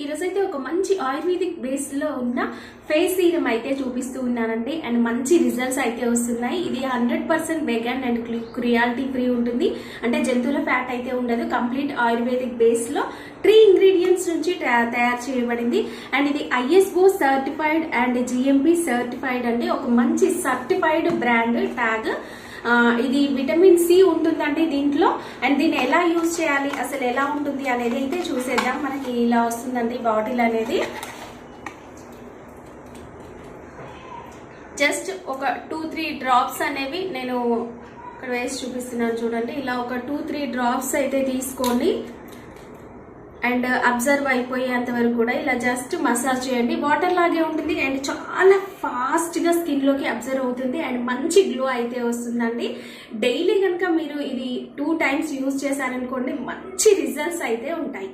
ఈరోజైతే ఒక మంచి ఆయుర్వేదిక్ బేస్ లో ఉన్న ఫేస్ సీరం అయితే చూపిస్తూ ఉన్నానండి. అండ్ మంచి రిజల్ట్స్ అయితే వస్తున్నాయి. ఇది 100% వెగన్ అండ్ క్రియాలిటీ ఫ్రీ ఉంటుంది. అంటే జంతువుల ఫ్యాట్ అయితే ఉండదు. కంప్లీట్ ఆయుర్వేదిక్ బేస్ లో 3 ఇంగ్రీడియంట్స్ నుంచి తయారు చేయబడింది. అండ్ ఇది ISO certified and GMP certified అండి. ఒక మంచి సర్టిఫైడ్ బ్రాండ్ ట్యాగ్. ఇది విటమిన్ C ఉంటుందండి దీంట్లో. అండ్ దీన్ని ఎలా యూజ్ చేయాలి, అసలు ఎలా ఉంటుంది అనేది అయితే చూసేద్దాం. మనకి ఇలా వస్తుందండి బాటిల్ అనేది. జస్ట్ ఒక 2-3 డ్రాప్స్ అనేవి నేను ఇక్కడ వేసి చూపిస్తున్నాను చూడండి. ఇలా ఒక 2-3 డ్రాప్స్ అయితే తీసుకోండి. అండ్ అబ్జర్వ్ అయిపోయేంత వరకు కూడా ఇలా జస్ట్ మసాజ్ చేయండి. వాటర్ లాగే ఉంటుంది అండ్ చాలా ఫాస్ట్ గా స్కిన్ లోకి అబ్జర్వ్ అవుతుంది అండ్ మంచి గ్లో అయితే వస్తుందండి. డైలీ కనుక మీరు ఇది 2 టైమ్స్ యూజ్ చేశారనుకోండి, మంచి రిజల్ట్స్ అయితే ఉంటాయి.